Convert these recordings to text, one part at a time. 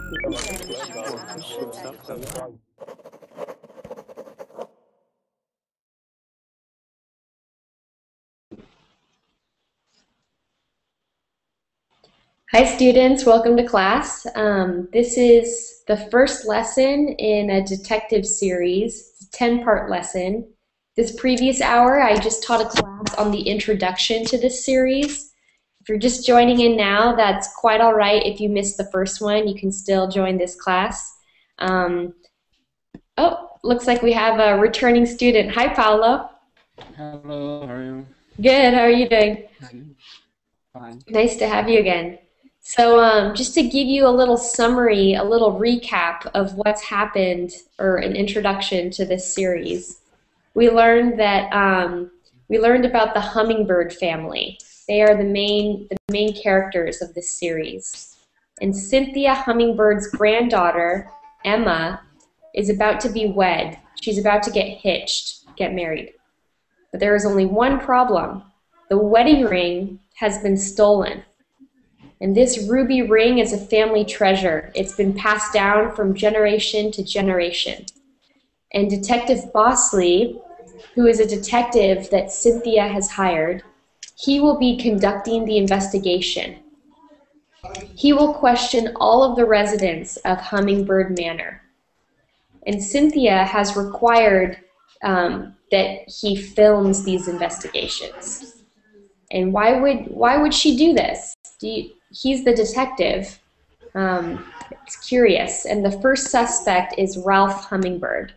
Hi students, welcome to class. This is the first lesson in a detective series. It's a 10-part lesson. This previous hour, I just taught a class on the introduction to this series. If you're just joining in now, that's quite all right. If you missed the first one, you can still join this class. Oh, looks like we have a returning student. Hi, Paolo. Hello, how are you? Good, how are you doing? Fine. Nice to have you again. So just to give you a little summary, a little recap of what's happened, or an introduction to this series, we learned about the Hummingbird family. They are the main characters of this series. And Cynthia Hummingbird's granddaughter, Emma, is about to be wed. She's about to get hitched, get married. But there is only one problem. The wedding ring has been stolen. And this ruby ring is a family treasure. It's been passed down from generation to generation. And Detective Bossley, who is a detective that Cynthia has hired, he will be conducting the investigation. He will question all of the residents of Hummingbird Manor. And Cynthia has required that he films these investigations. And why would she do this? He's the detective. It's curious. And the first suspect is Ralph Hummingbird.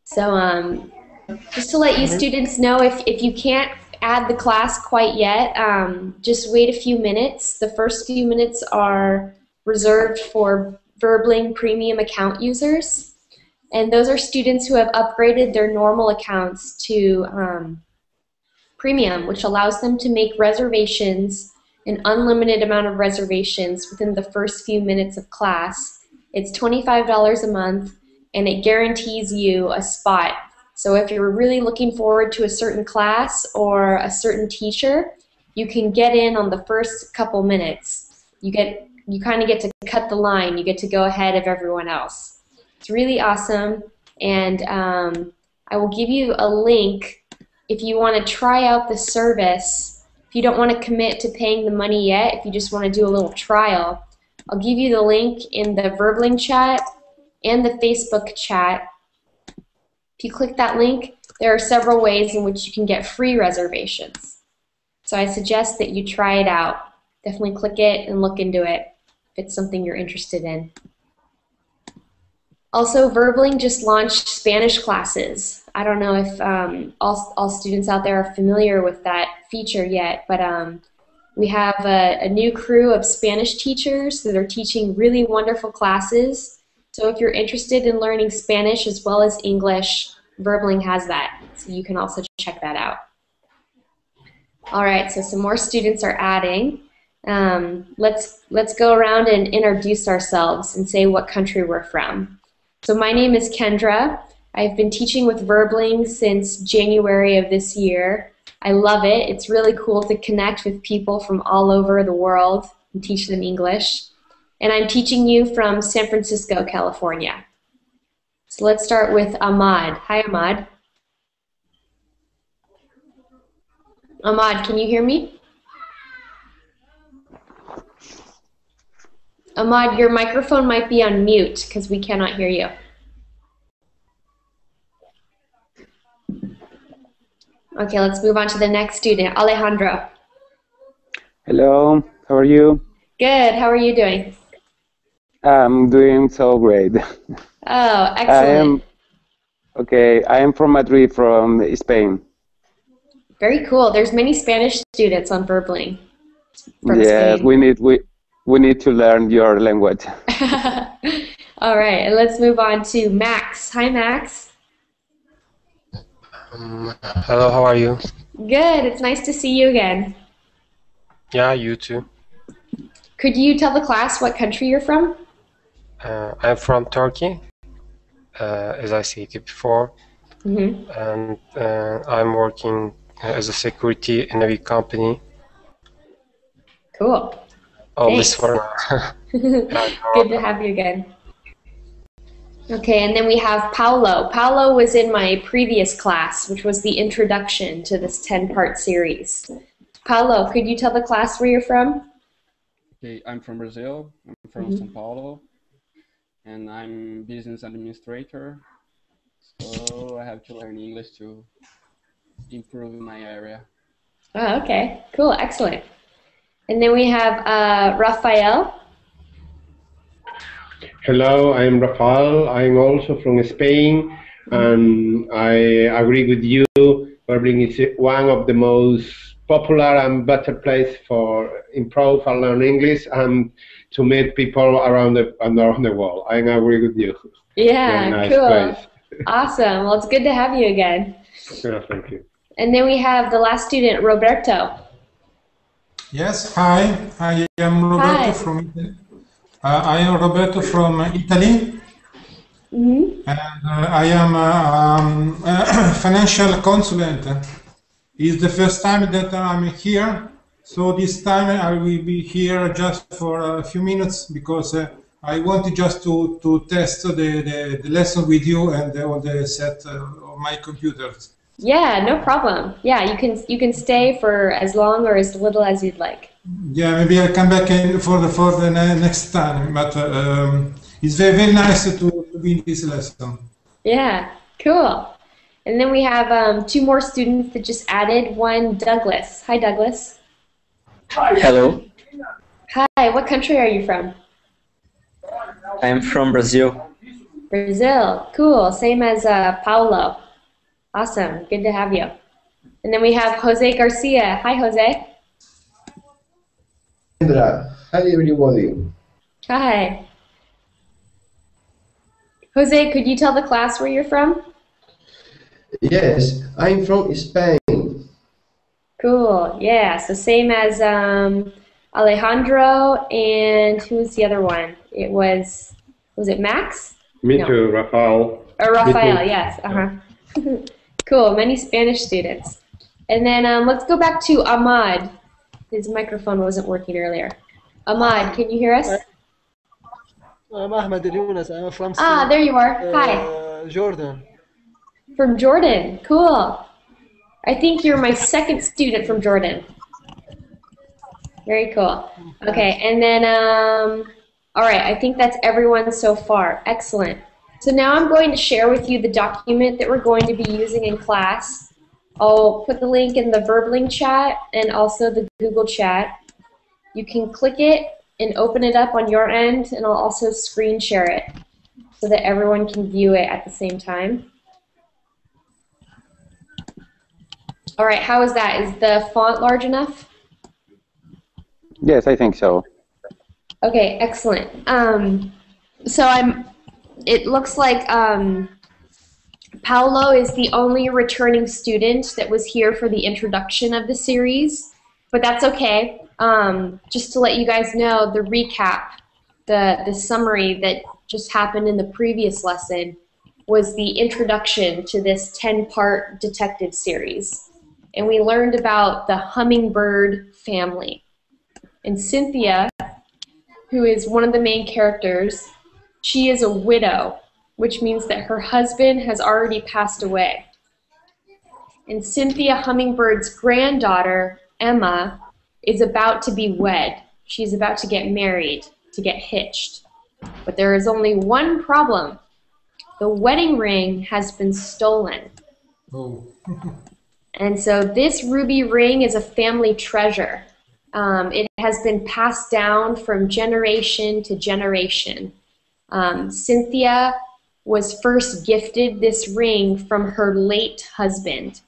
So just to let you students know, if you can't add the class quite yet, just wait a few minutes. The first few minutes are reserved for Verbling Premium account users. And those are students who have upgraded their normal accounts to Premium, which allows them to make reservations, an unlimited amount of reservations within the first few minutes of class. It's $25 a month, and it guarantees you a spot. So if you're really looking forward to a certain class or a certain teacher, you can get in on the first couple minutes. You kind of get to cut the line. You get to go ahead of everyone else. It's really awesome, and I will give you a link if you want to try out the service. If you don't want to commit to paying the money yet, if you just want to do a little trial, I'll give you the link in the Verbling chat and the Facebook chat. If you click that link, there are several ways in which you can get free reservations. So I suggest that you try it out. Definitely click it and look into it if it's something you're interested in. Also, Verbling just launched Spanish classes. I don't know if all students out there are familiar with that feature yet, but we have a new crew of Spanish teachers that are teaching really wonderful classes. So if you're interested in learning Spanish as well as English, Verbling has that. So you can also check that out. All right, so some more students are adding. Let's go around and introduce ourselves and say what country we're from. So my name is Kendra. I've been teaching with Verbling since January of this year. I love it. It's really cool to connect with people from all over the world and teach them English. And I'm teaching you from San Francisco, California. So let's start with Ahmad. Hi, Ahmad. Ahmad, can you hear me? Ahmad, your microphone might be on mute because we cannot hear you. Okay, let's move on to the next student, Alejandro. Hello, how are you? Good, how are you doing? I'm doing so great. Oh, excellent. I am from Madrid, from Spain. Very cool. There's many Spanish students on Verbling from Yes, Spain. we need to learn your language. All right, and let's move on to Max. Hi, Max. Hello, how are you? Good, it's nice to see you again. Yeah, you too. Could you tell the class what country you're from? I'm from Turkey, as I stated before, and I'm working as a security in a big company. Cool. all this Thanks. for now. Good to have you again. Okay, and then we have Paulo. Paulo was in my previous class, which was the introduction to this 10-part series. Paulo, could you tell the class where you're from? Okay, I'm from Brazil. I'm from São Paulo, and I'm business administrator. So I have to learn English to improve in my area. Oh, okay, cool, excellent. And then we have Rafael. Hello, I'm Rafael. I'm also from Spain, and I agree with you. Berlin is one of the most popular and better place for improve and learn English and to meet people around the world. I agree with you. Yeah, Very nice cool. place. Awesome. Well, it's good to have you again. Yeah, thank you. And then we have the last student, Roberto. Yes, hi. I am Roberto Hi. from Italy. I am Roberto from Italy, and I am a financial consultant. It's the first time that I'm here, so this time I will be here just for a few minutes because I wanted just to test the lesson with you and on the set of my computers. Yeah, no problem. Yeah, you can stay for as long or as little as you'd like. Yeah, maybe I'll come back for the next time, but it's very nice to be in this lesson. Yeah, cool. And then we have two more students that just added. One, Douglas. Hi, Douglas. Hello, Hi, what country are you from? I'm from Brazil. Brazil. Cool. Same as Paulo. Awesome. Good to have you. And then we have Jose Garcia. Hi, Jose. Kendra, hi everybody. Hi. Jose, could you tell the class where you're from? Yes, I'm from Spain. Cool. Yeah. So same as Alejandro and who's the other one? It was it Max? Me No. too, Rafael. Or Rafael, Me too. yes. Cool. Many Spanish students. And then let's go back to Ahmad. His microphone wasn't working earlier. Ahmad, can you hear us? I'm Ahmed Yunus. I'm from There you are. Hi. Jordan. From Jordan. Cool. I think you're my second student from Jordan. Very cool. Okay, and then, all right, I think that's everyone so far. Excellent. So now I'm going to share with you the document that we're going to be using in class. I'll put the link in the Verbling chat and also the Google chat. You can click it and open it up on your end, and I'll also screen share it so that everyone can view it at the same time. All right, how is that? Is the font large enough? Yes, I think so. Okay, excellent. It looks like Paulo is the only returning student that was here for the introduction of the series, but that's okay. Just to let you guys know, the recap, the summary that just happened in the previous lesson was the introduction to this 10-part detective series. And we learned about the Hummingbird family. And Cynthia, who is one of the main characters, she is a widow, which means that her husband has already passed away. And Cynthia Hummingbird's granddaughter, Emma, is about to be wed. She's about to get married, to get hitched. But there is only one problem. The wedding ring has been stolen. Oh. And so this ruby ring is a family treasure. It has been passed down from generation to generation. Cynthia was first gifted this ring from her late husband.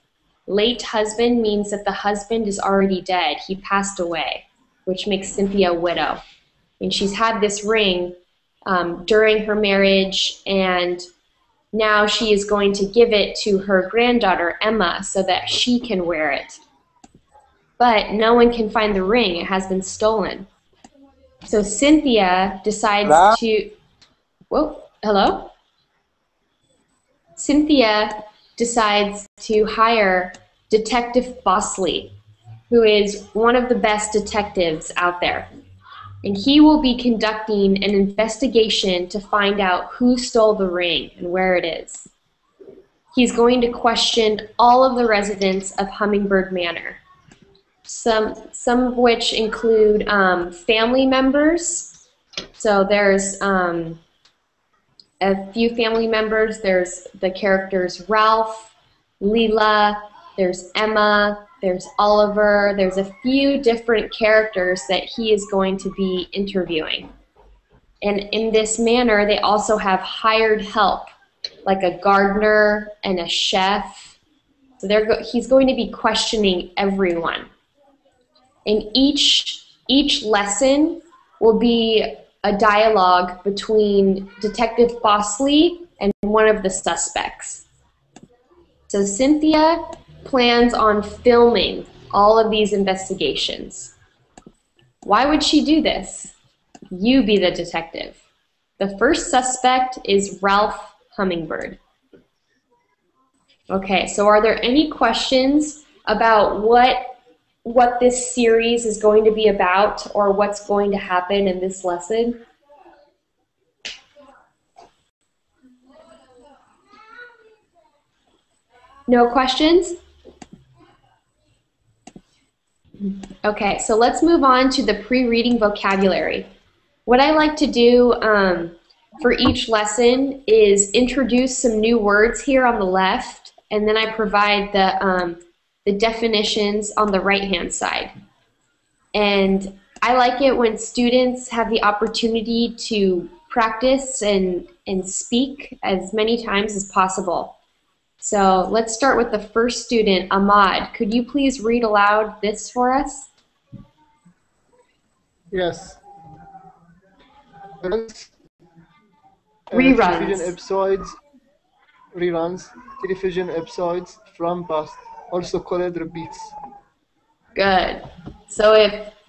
Late husband means that the husband is already dead. He passed away, which makes Cynthia a widow. And she's had this ring during her marriage, and now she is going to give it to her granddaughter, Emma, so that she can wear it. But no one can find the ring. It has been stolen. So Cynthia decides to... Whoa, hello? Cynthia decides to hire Detective Bossley, who is one of the best detectives out there. And he will be conducting an investigation to find out who stole the ring and where it is. He's going to question all of the residents of Hummingbird Manor, some of which include family members. So there's a few family members. There's the characters Ralph, Leela, there's Emma, there's Oliver. There's a few different characters that he is going to be interviewing. And in this manor, they also have hired help, like a gardener and a chef. So he's going to be questioning everyone. And each lesson will be a dialogue between Detective Bossley and one of the suspects. So Cynthia plans on filming all of these investigations. Why would she do this? You be the detective. The first suspect is Ralph Hummingbird. Okay, so are there any questions about what this series is going to be about or what's going to happen in this lesson? No questions? Okay, so let's move on to the pre-reading vocabulary. What I like to do for each lesson is introduce some new words here on the left, and then I provide the definitions on the right-hand side. And I like it when students have the opportunity to practice and speak as many times as possible. So let's start with the first student, Ahmad. Could you please read aloud this for us? Yes. Reruns. Television episodes from past, also called repeats. Good. So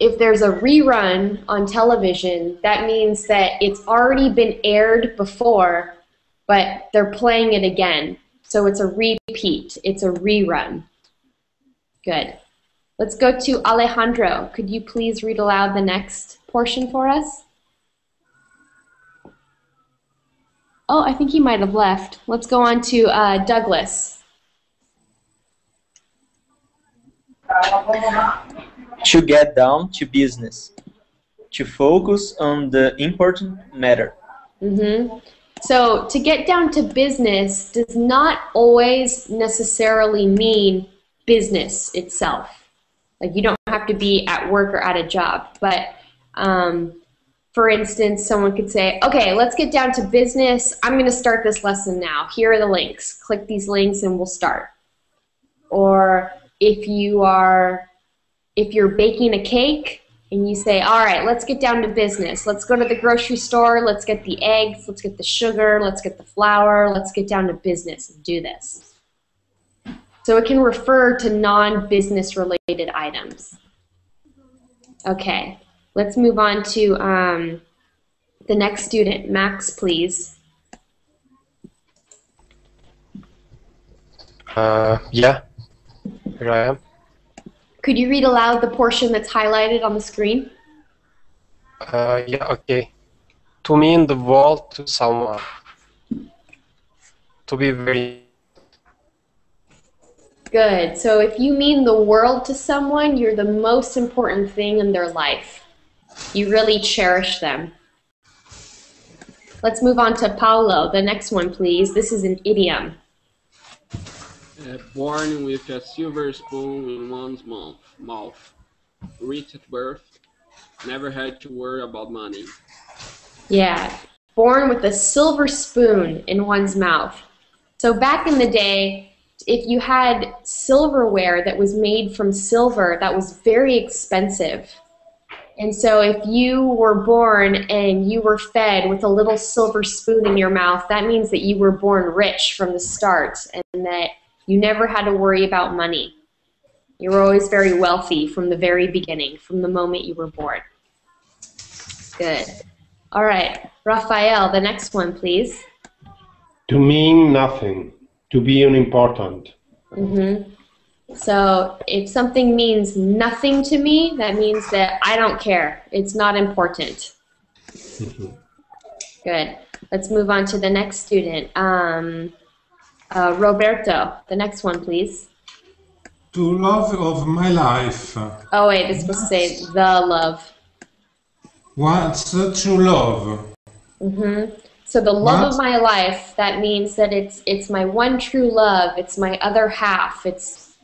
if there's a rerun on television, that means that it's already been aired before, but they're playing it again. So it's a repeat. It's a rerun. Good. Let's go to Alejandro. Could you please read aloud the next portion for us? Oh, I think he might have left. Let's go on to Douglas. To get down to business. To focus on the important matter. Mm-hmm. So to get down to business does not always necessarily mean business itself. Like you don't have to be at work or at a job. But for instance, someone could say, okay, let's get down to business. I'm going to start this lesson now. Here are the links. Click these links and we'll start. Or if you're baking a cake, and you say, all right, let's get down to business. Let's go to the grocery store. Let's get the eggs. Let's get the sugar. Let's get the flour. Let's get down to business and do this. So it can refer to non-business related items. Okay, let's move on to the next student. Max, please. Yeah, here I am. Could you read aloud the portion that's highlighted on the screen? Yeah, okay. To mean the world to someone. To be very... Good. So if you mean the world to someone, you're the most important thing in their life. You really cherish them. Let's move on to Paulo. The next one, please. This is an idiom. Born with a silver spoon in one's mouth. Rich at birth. Never had to worry about money. Yeah. Born with a silver spoon in one's mouth. So back in the day, if you had silverware that was made from silver, that was very expensive. And so if you were born and you were fed with a little silver spoon in your mouth, that means that you were born rich from the start and that you never had to worry about money. You were always very wealthy from the very beginning, from the moment you were born. Good. All right. Rafael, the next one, please. To mean nothing. To be unimportant. Mm-hmm. So if something means nothing to me, that means that I don't care. It's not important. Good. Let's move on to the next student. Roberto, the next one, please. To love of my life. Oh, wait, this was to say the love. What's true love? So the love of my life, that means that it's my one true love. It's my other half. It's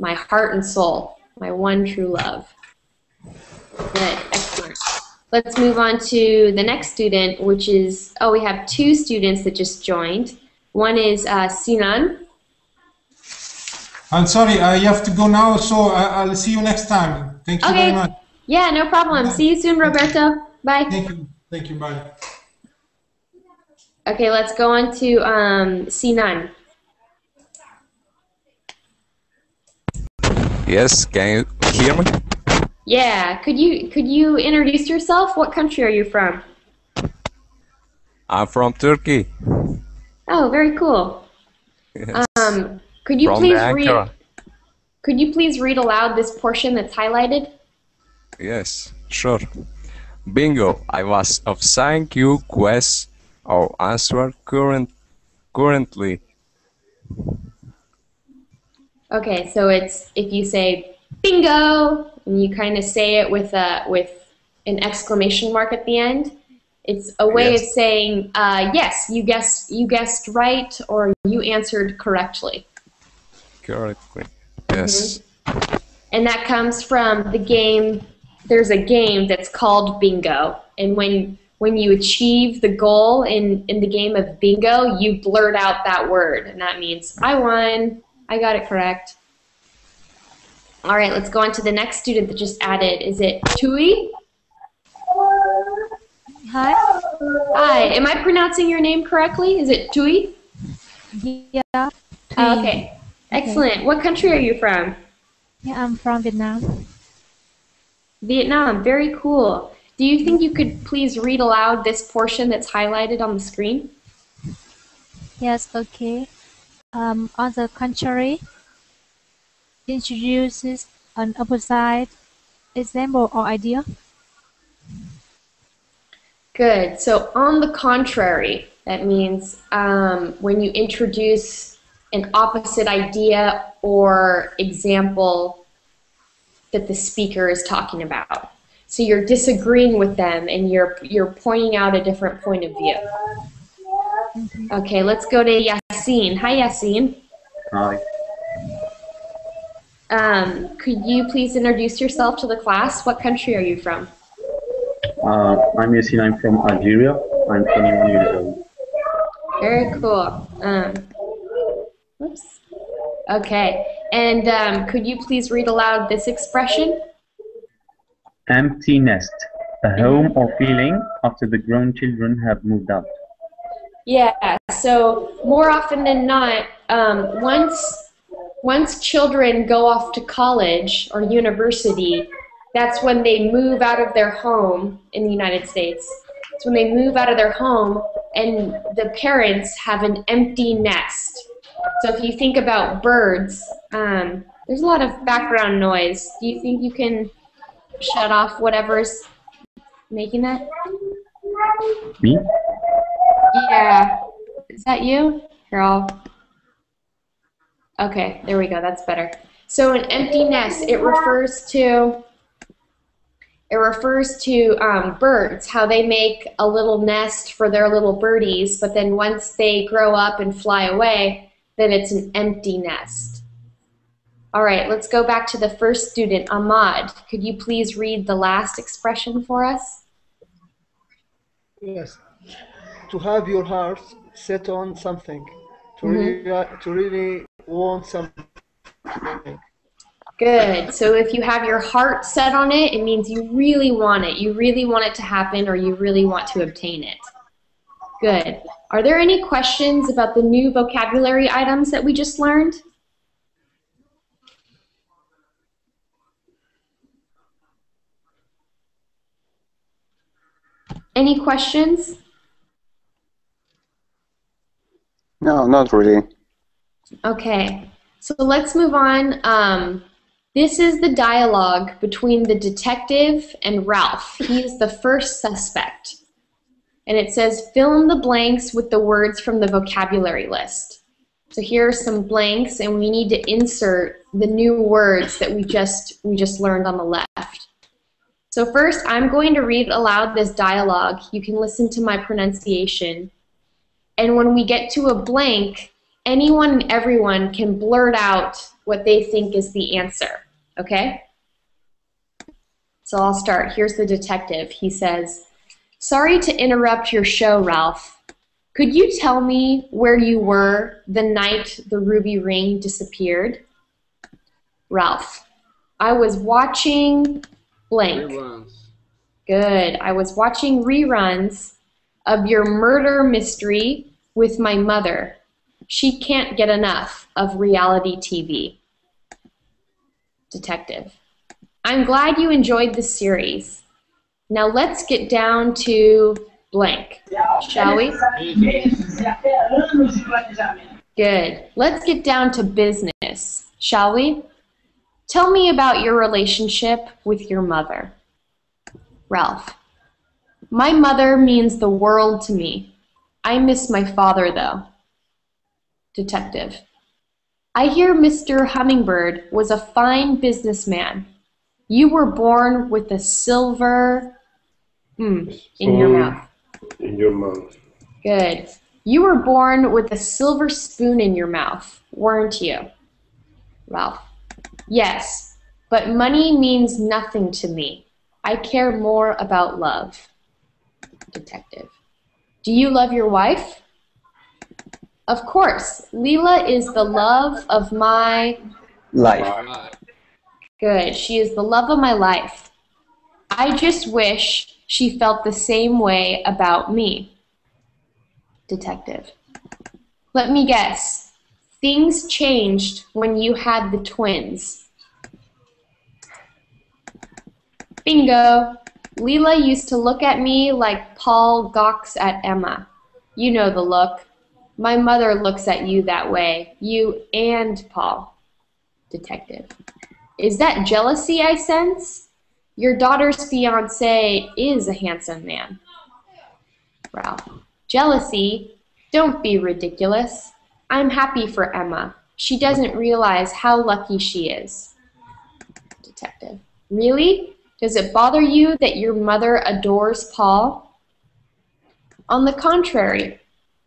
my heart and soul. My one true love. Good. Excellent. Let's move on to the next student, which is, we have two students that just joined. One is Sinan. I'm sorry, I have to go now, so I'll see you next time. Thank you very much. Yeah, no problem. See you soon, Roberto. Bye. Thank you, bye. Okay, let's go on to Sinan. Yes, can you hear me? Yeah, could you introduce yourself? What country are you from? I'm from Turkey. Oh, very cool. Yes. Could you From please Ankara. read aloud this portion that's highlighted? Yes, sure. Bingo, I was assigned you quests or answer currently. Okay, so it's if you say bingo and you kind of say it with an exclamation mark at the end, it's a way of saying yes, you guessed right, or you answered correctly. Correctly. Yes. And that comes from the game. There's a game that's called Bingo, and when you achieve the goal in the game of Bingo, you blurt out that word, and that means I won. I got it correct. All right, let's go on to the next student that just added. Is it Tui? Hi. Hi. Am I pronouncing your name correctly? Is it Tui? Yeah. Okay. Excellent. What country are you from? Yeah, I'm from Vietnam. Vietnam. Very cool. Do you think you could please read aloud this portion that's highlighted on the screen? Yes, okay. On the contrary, introduces an opposite example or idea. Good. So on the contrary, that means when you introduce an opposite idea or example that the speaker is talking about. So you're disagreeing with them and you're pointing out a different point of view. Okay, let's go to Yassine. Hi, Yassine. Hi. Could you please introduce yourself to the class? What country are you from? I'm Yassine. I'm from Algeria. I'm 21 years old. Very cool. Whoops. Okay, and could you please read aloud this expression? Empty nest. A home or feeling after the grown children have moved out. Yeah, so more often than not, once children go off to college or university, that's when they move out of their home in the United States. It's when they move out of their home and the parents have an empty nest. So if you think about birds, there's a lot of background noise. Do you think you can shut off whatever's making that? Me? Yeah. Is that you? Here, okay, there we go. That's better. So an empty nest, it refers to birds, how they make a little nest for their little birdies, but then once they grow up and fly away, then it's an empty nest. All right, let's go back to the first student, Ahmad. Could you please read the last expression for us? Yes. To have your heart set on something. To really want something. Good. So if you have your heart set on it, it means you really want it. You really want it to happen, or you really want to obtain it. Good. Are there any questions about the new vocabulary items that we just learned? Any questions? No, not really. Okay. So let's move on. This is the dialogue between the detective and Ralph. He's the first suspect. And it says, fill in the blanks with the words from the vocabulary list. So here are some blanks, and we need to insert the new words that we just learned on the left. So first, I'm going to read aloud this dialogue. You can listen to my pronunciation. And when we get to a blank, anyone and everyone can blurt out what they think is the answer, okay? So I'll start. Here's the detective. He says, sorry to interrupt your show, Ralph. Could you tell me where you were the night the ruby ring disappeared? Ralph, I was watching blank. Reruns. Good. I was watching reruns of your murder mystery with my mother. She can't get enough of reality TV. Detective, I'm glad you enjoyed the series. Now let's get down to blank, shall we? Good. Let's get down to business, shall we? Tell me about your relationship with your mother. Ralph, my mother means the world to me. I miss my father, though. Detective, I hear Mr. Hummingbird was a fine businessman. You were born with a silver in your mouth. In your mouth. Good. You were born with a silver spoon in your mouth, weren't you? Ralph, yes, but money means nothing to me. I care more about love. Detective, do you love your wife? Of course. Leela is the love of my Life. Good. She is the love of my life. I just wish she felt the same way about me. Detective, let me guess. Things changed when you had the twins. Bingo. Leela used to look at me like Paul gawks at Emma. You know the look. My mother looks at you that way. You and Paul. Detective, is that jealousy I sense? Your daughter's fiancé is a handsome man. Ralph, jealousy? Don't be ridiculous. I'm happy for Emma. She doesn't realize how lucky she is. Detective, really? Does it bother you that your mother adores Paul? On the contrary,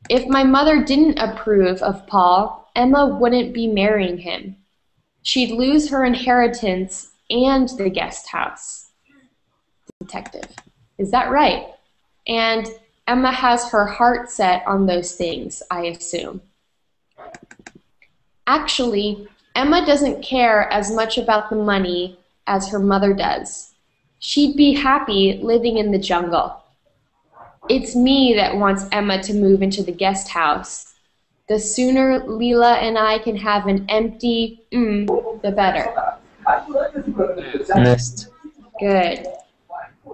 if my mother didn't approve of Paul, Emma wouldn't be marrying him. She'd lose her inheritance and the guest house. Detective, is that right? And Emma has her heart set on those things, I assume. Actually, Emma doesn't care as much about the money as her mother does. She'd be happy living in the jungle. It's me that wants Emma to move into the guest house. The sooner Leela and I can have an empty the better. Nest. Good.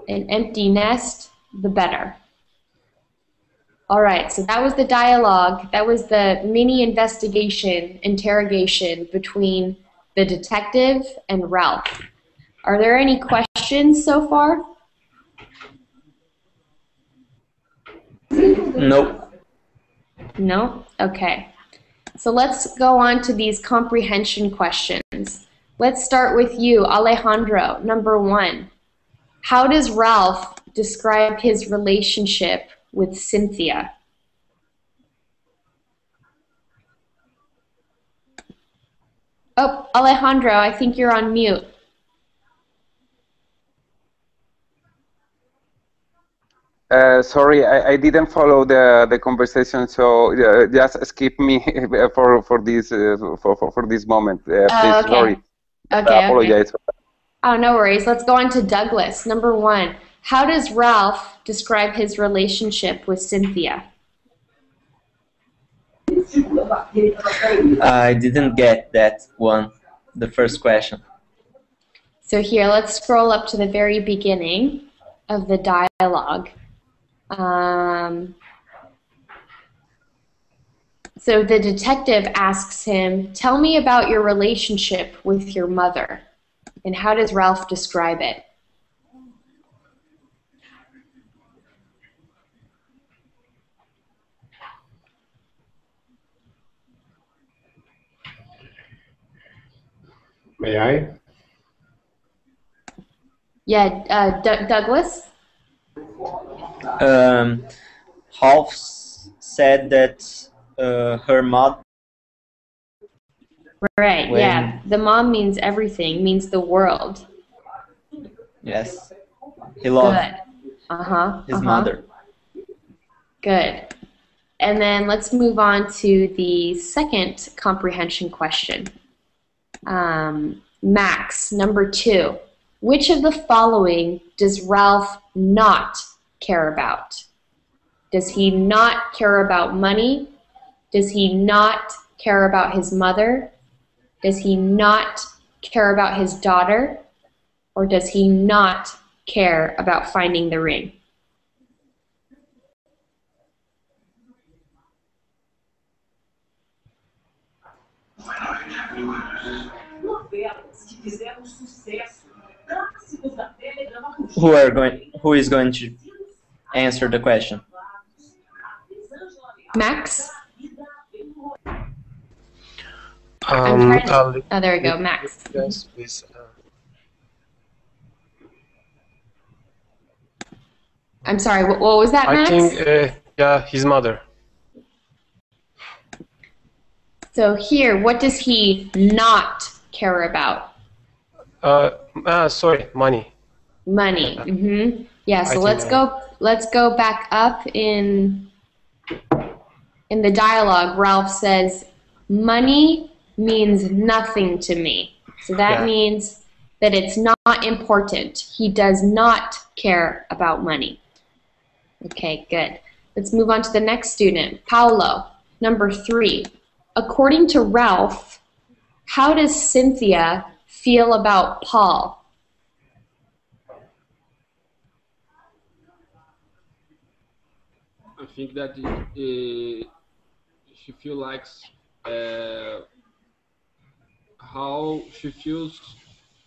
An empty nest, the better. All right, so that was the dialogue. That was the mini interrogation between the detective and Ralph. Are there any questions so far? Nope. No? Okay. So let's go on to these comprehension questions. Let's start with you, Alejandro. Number 1. How does Ralph describe his relationship with Cynthia? Oh, Alejandro, I think you're on mute. Sorry, I didn't follow the conversation, so just skip me for this moment. Please, okay. sorry. Okay, I apologize. okay. Oh, no worries. Let's go on to Douglas. Number 1. How does Ralph describe his relationship with Cynthia? I didn't get that one, the first question. So here, let's scroll up to the very beginning of the dialogue. So the detective asks him, "Tell me about your relationship with your mother." And how does Ralph describe it? May I? Yeah, Douglas? Ralph said that her mother. Right, yeah. The mom means everything, means the world. Yes. He loved his mother. Good. And then let's move on to the second comprehension question. Max, number 2. Which of the following does Ralph not care about? Does he not care about money? Does he not care about his mother? Does he not care about his daughter? Or does he not care about finding the ring? Who is going to answer the question? Max? Oh, there we go, Max. Yes, please. I'm sorry, what was that, Max? I think, yeah, his mother. So here, what does he not care about? Sorry, money. Money. Yeah, so let's go back up in the dialogue. Ralph says, "Money means nothing to me." So that means that it's not important. He does not care about money. Okay, good. Let's move on to the next student, Paulo, number 3. According to Ralph, how does Cynthia feel about Paul? I think that she feels like how she feels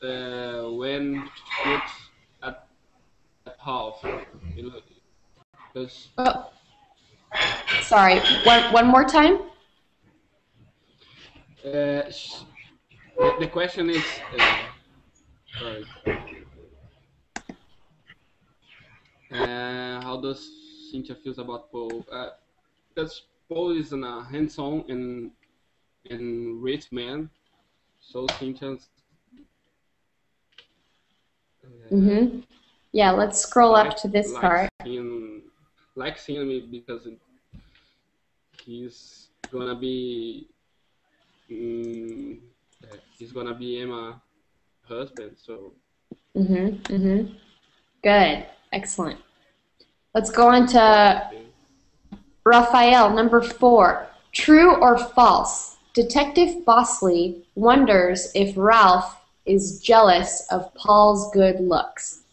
when she looks at Half. Oh, sorry. One more time. The question is, sorry. How does Cynthia feels about Paul? Because Paul is a handsome and rich man, so Cynthia's. Yeah, let's scroll up to this part. Like seeing me because he's gonna be Emma's husband. So. Good, excellent. Let's go on to Raphael, number 4. True or false? Detective Bossley wonders if Ralph is jealous of Paul's good looks.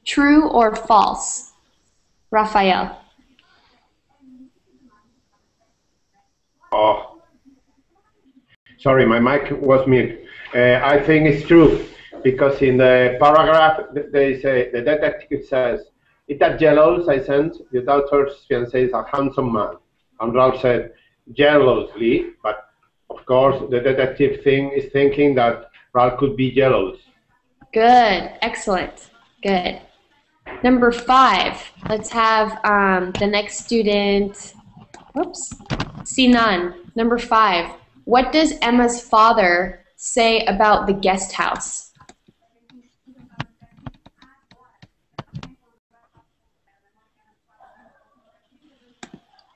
True or false? Raphael. Oh, sorry, my mic was mute. I think it's true, because in the paragraph they say, the detective says, "It that jealous, I sense, your daughter's fiancé is a handsome man." And Ralph said, jealously, but of course the detective is thinking that Ralph could be jealous. Good, excellent, good. Number 5, let's have the next student, Sinan, number 5. What does Emma's father say about the guest house?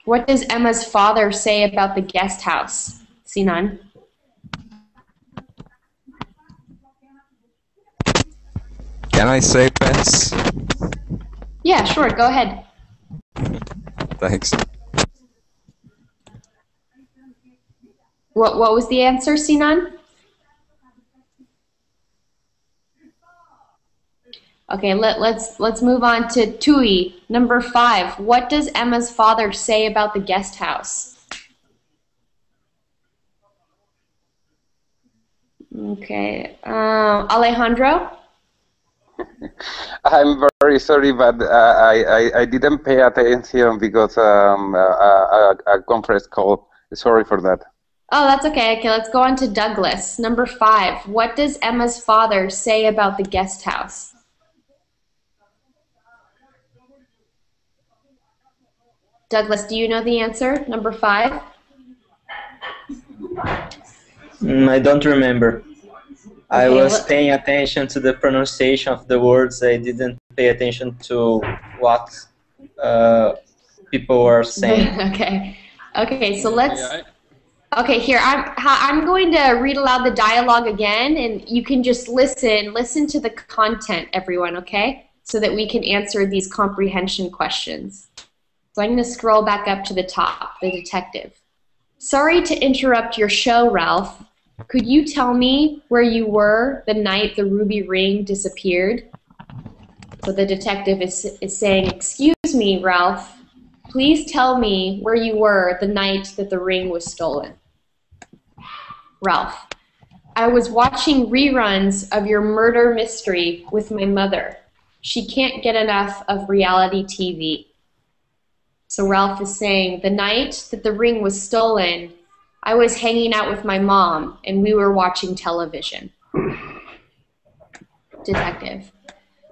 What does Emma's father say about the guest house, Sinan? Can I say pass? Yeah, sure, go ahead. Thanks. What was the answer, Sinan? Okay, let's move on to Tui. Number 5. What does Emma's father say about the guest house? Okay, Alejandro? I'm very sorry, but I didn't pay attention because a conference call. Sorry for that. Oh, that's okay. Okay, let's go on to Douglas. Number 5. What does Emma's father say about the guest house? Douglas, do you know the answer? Number 5? I don't remember. I Okay, was paying attention to the pronunciation of the words. I didn't pay attention to what people were saying. Okay, so let's... Okay, here, I'm going to read aloud the dialogue again, and you can just listen to the content, everyone, okay? So that we can answer these comprehension questions. So I'm going to scroll back up to the top, the detective. Sorry to interrupt your show, Ralph. Could you tell me where you were the night the ruby ring disappeared? So the detective is saying, excuse me, Ralph. Please tell me where you were the night that the ring was stolen. Ralph, I was watching reruns of your murder mystery with my mother. She can't get enough of reality TV. So Ralph is saying, the night that the ring was stolen, I was hanging out with my mom and we were watching television. Detective,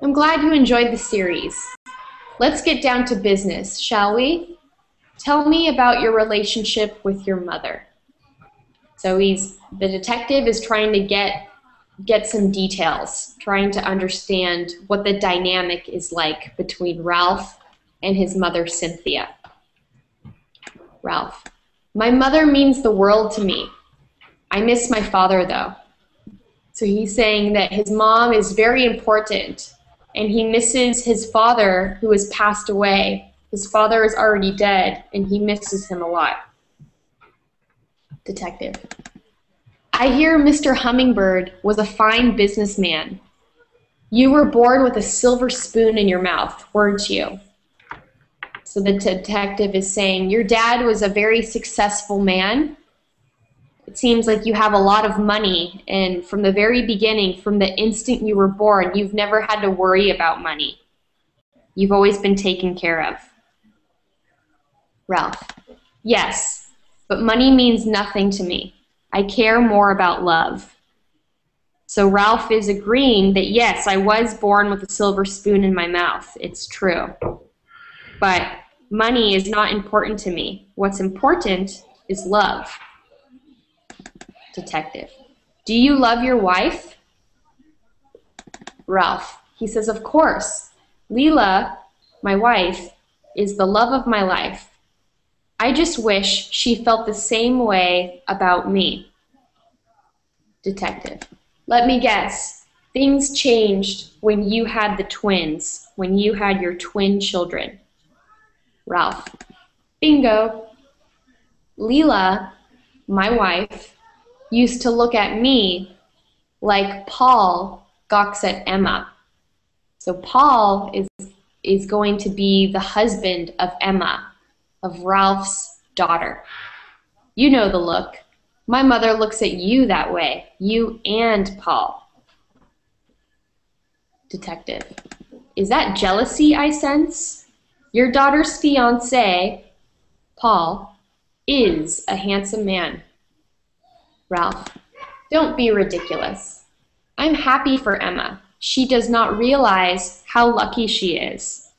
I'm glad you enjoyed the series. Let's get down to business, shall we? Tell me about your relationship with your mother. So the detective is trying to get some details, trying to understand what the dynamic is like between Ralph and his mother, Cynthia. Ralph, my mother means the world to me. I miss my father, though. So he's saying that his mom is very important, and he misses his father, who has passed away. His father is already dead, and he misses him a lot. Detective, I hear Mr. Hummingbird was a fine businessman. You were born with a silver spoon in your mouth, weren't you? So the detective is saying, your dad was a very successful man. It seems like you have a lot of money, and from the very beginning, from the instant you were born, you've never had to worry about money. You've always been taken care of. Ralph, yes, but money means nothing to me. I care more about love. So Ralph is agreeing that yes, I was born with a silver spoon in my mouth. It's true. But money is not important to me. What's important is love. Detective, do you love your wife? Ralph, he says, of course. Leela, my wife, is the love of my life. I just wish she felt the same way about me. Detective, let me guess. Things changed when you had the twins, when you had your twin children. Ralph, bingo. Leela, my wife, used to look at me like Paul gawks at Emma. So Paul is going to be the husband of Emma, of Ralph's daughter. You know the look. My mother looks at you that way, you and Paul. Detective, is that jealousy I sense? Your daughter's fiancé, Paul, is a handsome man. Ralph, don't be ridiculous. I'm happy for Emma. She does not realize how lucky she is.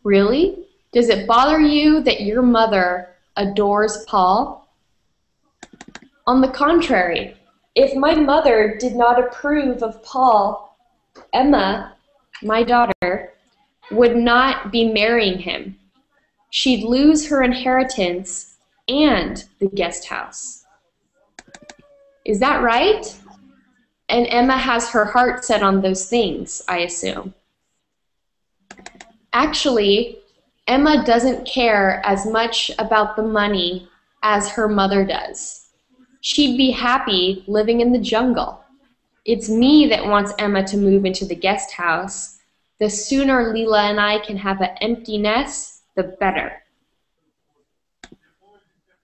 Really? Does it bother you that your mother adores Paul? On the contrary, if my mother did not approve of Paul, Emma, my daughter, would not be marrying him. She'd lose her inheritance and the guest house. Is that right? And Emma has her heart set on those things, I assume. Actually, Emma doesn't care as much about the money as her mother does. She'd be happy living in the jungle. it's me that wants Emma to move into the guest house. The sooner Leela and I can have an empty nest, the better.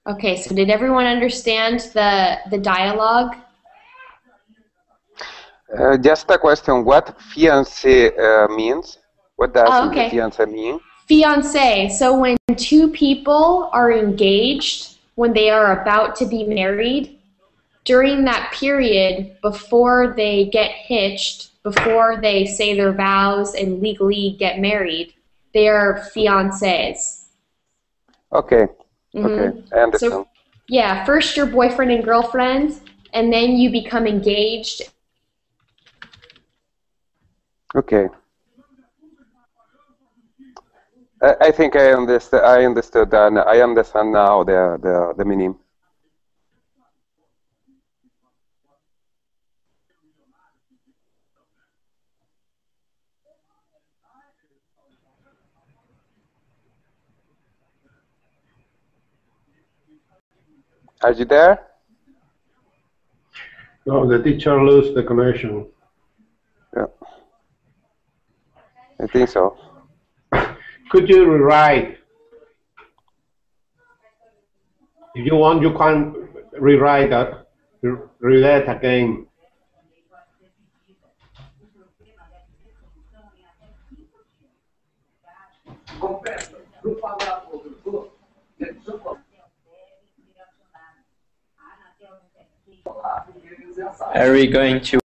Okay, so did everyone understand the dialogue? Just a question, what fiancé means? What does fiancé mean? Fiancé, so when two people are engaged, when they are about to be married, during that period before they get hitched, before they say their vows and legally get married, they are fiancés. Okay, okay, I understand. So, yeah, first you're boyfriend and girlfriend, and then you become engaged. Okay. I think I understood. I understood, and I understand now the meaning. Are you there? No, the teacher lost the connection. Yeah, I think so. Could you rewrite? If you want, you can rewrite that, read it again. Are we going to